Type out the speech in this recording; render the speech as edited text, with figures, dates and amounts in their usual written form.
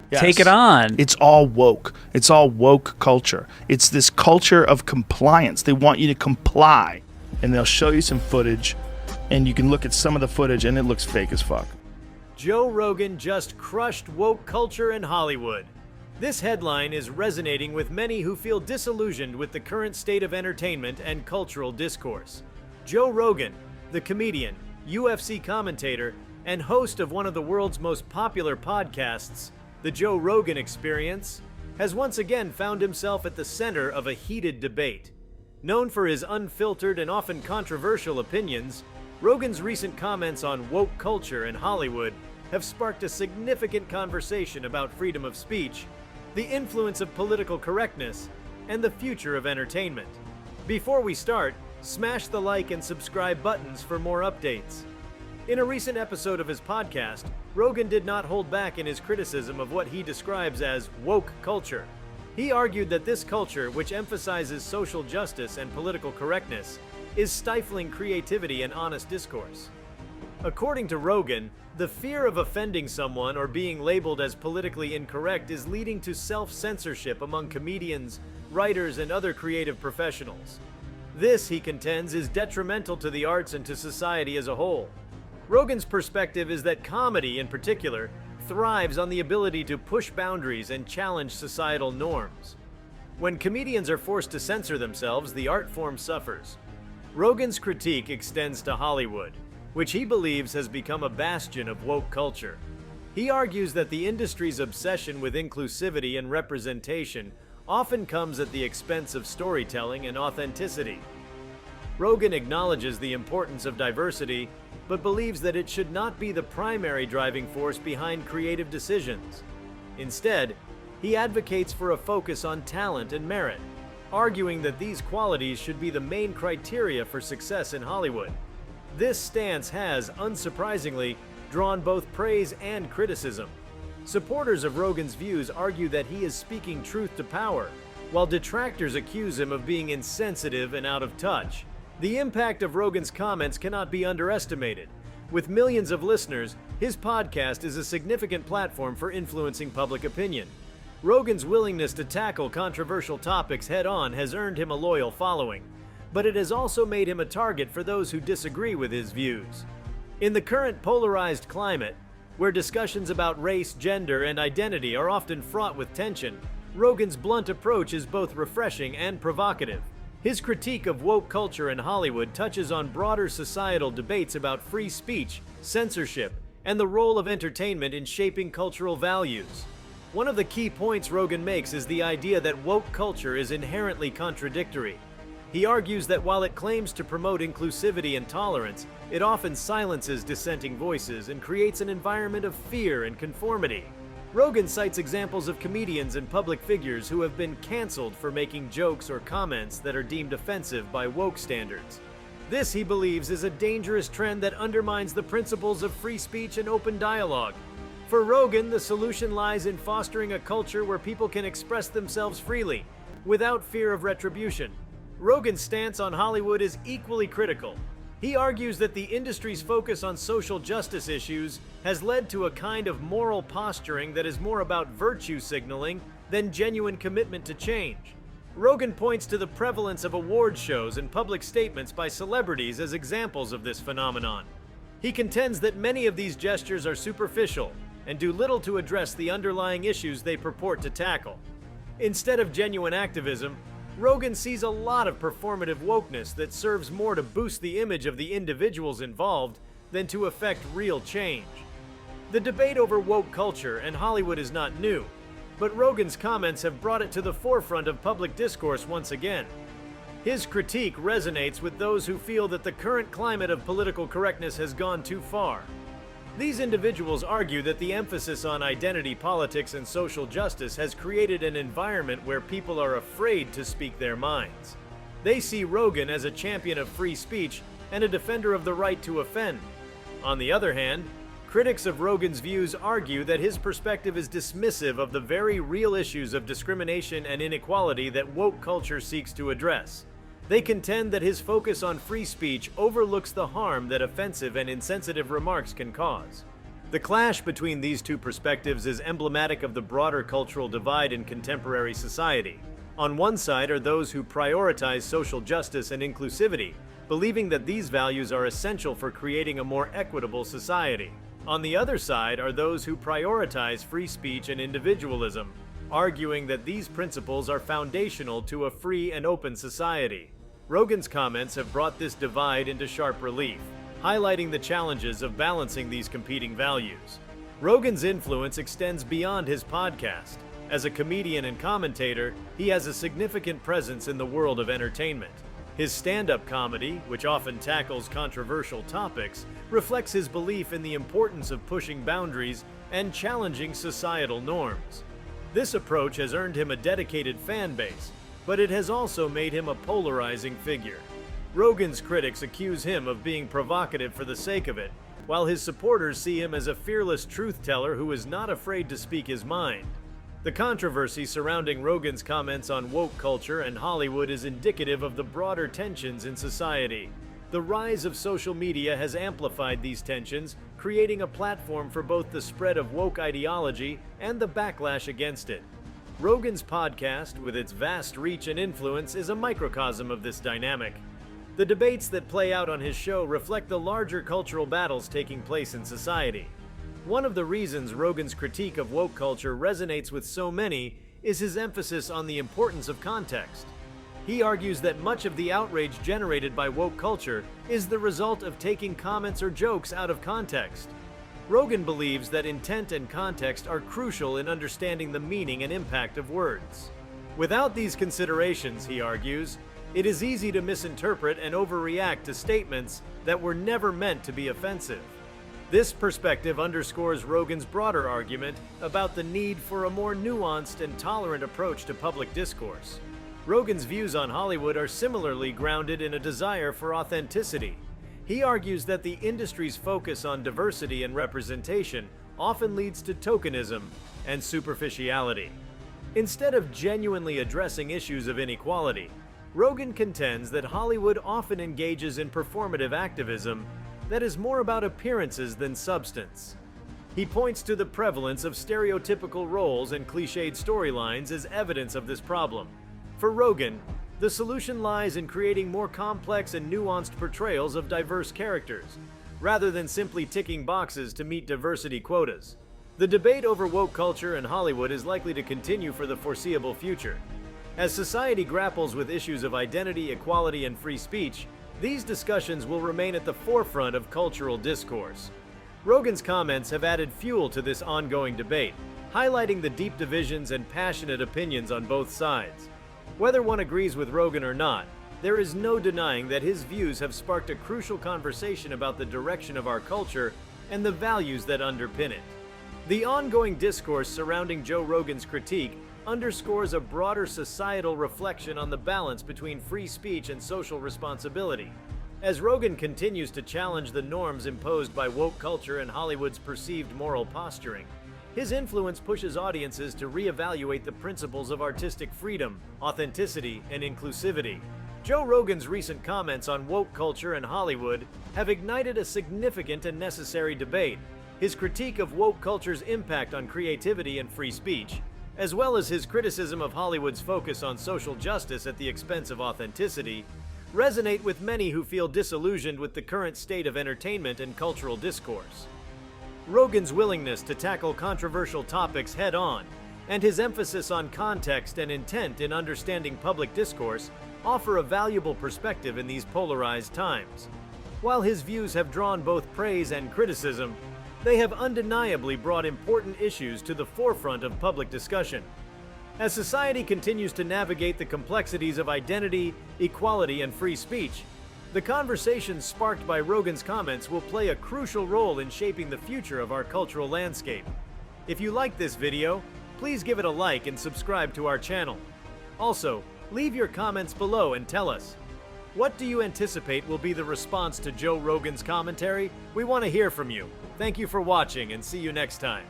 Yes. Take it on. It's all woke. It's all woke culture. It's this culture of compliance. They want you to comply, and they'll show you some footage, and you can look at some of the footage, and it looks fake as fuck. Joe Rogan just crushed woke culture in Hollywood. This headline is resonating with many who feel disillusioned with the current state of entertainment and cultural discourse. Joe Rogan, the comedian, UFC commentator, and host of one of the world's most popular podcasts, The Joe Rogan Experience, has once again found himself at the center of a heated debate. Known for his unfiltered and often controversial opinions, Rogan's recent comments on woke culture in Hollywood have sparked a significant conversation about freedom of speech, the influence of political correctness, and the future of entertainment. Before we start, smash the like and subscribe buttons for more updates. In a recent episode of his podcast, Rogan did not hold back in his criticism of what he describes as woke culture. He argued that this culture, which emphasizes social justice and political correctness, is stifling creativity and honest discourse. According to Rogan, the fear of offending someone or being labeled as politically incorrect is leading to self-censorship among comedians, writers, and other creative professionals. This, he contends, is detrimental to the arts and to society as a whole. Rogan's perspective is that comedy, in particular, thrives on the ability to push boundaries and challenge societal norms. When comedians are forced to censor themselves, the art form suffers. Rogan's critique extends to Hollywood, which he believes has become a bastion of woke culture. He argues that the industry's obsession with inclusivity and representation often comes at the expense of storytelling and authenticity. Rogan acknowledges the importance of diversity, but believes that it should not be the primary driving force behind creative decisions. Instead, he advocates for a focus on talent and merit, arguing that these qualities should be the main criteria for success in Hollywood. This stance has, unsurprisingly, drawn both praise and criticism. Supporters of Rogan's views argue that he is speaking truth to power, while detractors accuse him of being insensitive and out of touch. The impact of Rogan's comments cannot be underestimated. With millions of listeners, his podcast is a significant platform for influencing public opinion. Rogan's willingness to tackle controversial topics head-on has earned him a loyal following, but it has also made him a target for those who disagree with his views. In the current polarized climate, where discussions about race, gender, and identity are often fraught with tension, Rogan's blunt approach is both refreshing and provocative. His critique of woke culture in Hollywood touches on broader societal debates about free speech, censorship, and the role of entertainment in shaping cultural values. One of the key points Rogan makes is the idea that woke culture is inherently contradictory. He argues that while it claims to promote inclusivity and tolerance, it often silences dissenting voices and creates an environment of fear and conformity. Rogan cites examples of comedians and public figures who have been canceled for making jokes or comments that are deemed offensive by woke standards. This, he believes, is a dangerous trend that undermines the principles of free speech and open dialogue. For Rogan, the solution lies in fostering a culture where people can express themselves freely, without fear of retribution. Rogan's stance on Hollywood is equally critical. He argues that the industry's focus on social justice issues has led to a kind of moral posturing that is more about virtue signaling than genuine commitment to change. Rogan points to the prevalence of award shows and public statements by celebrities as examples of this phenomenon. He contends that many of these gestures are superficial and do little to address the underlying issues they purport to tackle. Instead of genuine activism, Rogan sees a lot of performative wokeness that serves more to boost the image of the individuals involved than to effect real change. The debate over woke culture and Hollywood is not new, but Rogan's comments have brought it to the forefront of public discourse once again. His critique resonates with those who feel that the current climate of political correctness has gone too far. These individuals argue that the emphasis on identity politics and social justice has created an environment where people are afraid to speak their minds. They see Rogan as a champion of free speech and a defender of the right to offend. On the other hand, critics of Rogan's views argue that his perspective is dismissive of the very real issues of discrimination and inequality that woke culture seeks to address. They contend that his focus on free speech overlooks the harm that offensive and insensitive remarks can cause. The clash between these two perspectives is emblematic of the broader cultural divide in contemporary society. On one side are those who prioritize social justice and inclusivity, believing that these values are essential for creating a more equitable society. On the other side are those who prioritize free speech and individualism, arguing that these principles are foundational to a free and open society. Rogan's comments have brought this divide into sharp relief, highlighting the challenges of balancing these competing values. Rogan's influence extends beyond his podcast. As a comedian and commentator, he has a significant presence in the world of entertainment. His stand-up comedy, which often tackles controversial topics, reflects his belief in the importance of pushing boundaries and challenging societal norms. This approach has earned him a dedicated fan base, but it has also made him a polarizing figure. Rogan's critics accuse him of being provocative for the sake of it, while his supporters see him as a fearless truth-teller who is not afraid to speak his mind. The controversy surrounding Rogan's comments on woke culture and Hollywood is indicative of the broader tensions in society. The rise of social media has amplified these tensions, creating a platform for both the spread of woke ideology and the backlash against it. Rogan's podcast, with its vast reach and influence, is a microcosm of this dynamic. The debates that play out on his show reflect the larger cultural battles taking place in society. One of the reasons Rogan's critique of woke culture resonates with so many is his emphasis on the importance of context. He argues that much of the outrage generated by woke culture is the result of taking comments or jokes out of context. Rogan believes that intent and context are crucial in understanding the meaning and impact of words. Without these considerations, he argues, it is easy to misinterpret and overreact to statements that were never meant to be offensive. This perspective underscores Rogan's broader argument about the need for a more nuanced and tolerant approach to public discourse. Rogan's views on Hollywood are similarly grounded in a desire for authenticity. He argues that the industry's focus on diversity and representation often leads to tokenism and superficiality. Instead of genuinely addressing issues of inequality, Rogan contends that Hollywood often engages in performative activism that is more about appearances than substance. He points to the prevalence of stereotypical roles and cliched storylines as evidence of this problem. For Rogan, the solution lies in creating more complex and nuanced portrayals of diverse characters, rather than simply ticking boxes to meet diversity quotas. The debate over woke culture in Hollywood is likely to continue for the foreseeable future. As society grapples with issues of identity, equality, and free speech, these discussions will remain at the forefront of cultural discourse. Rogan's comments have added fuel to this ongoing debate, highlighting the deep divisions and passionate opinions on both sides. Whether one agrees with Rogan or not, there is no denying that his views have sparked a crucial conversation about the direction of our culture and the values that underpin it. The ongoing discourse surrounding Joe Rogan's critique underscores a broader societal reflection on the balance between free speech and social responsibility. As Rogan continues to challenge the norms imposed by woke culture and Hollywood's perceived moral posturing, his influence pushes audiences to reevaluate the principles of artistic freedom, authenticity, and inclusivity. Joe Rogan's recent comments on woke culture and Hollywood have ignited a significant and necessary debate. His critique of woke culture's impact on creativity and free speech, as well as his criticism of Hollywood's focus on social justice at the expense of authenticity, resonate with many who feel disillusioned with the current state of entertainment and cultural discourse. Rogan's willingness to tackle controversial topics head-on, and his emphasis on context and intent in understanding public discourse offer a valuable perspective in these polarized times. While his views have drawn both praise and criticism, they have undeniably brought important issues to the forefront of public discussion. As society continues to navigate the complexities of identity, equality, and free speech, the conversations sparked by Rogan's comments will play a crucial role in shaping the future of our cultural landscape. If you liked this video, please give it a like and subscribe to our channel. Also, leave your comments below and tell us, what do you anticipate will be the response to Joe Rogan's commentary? We want to hear from you. Thank you for watching and see you next time.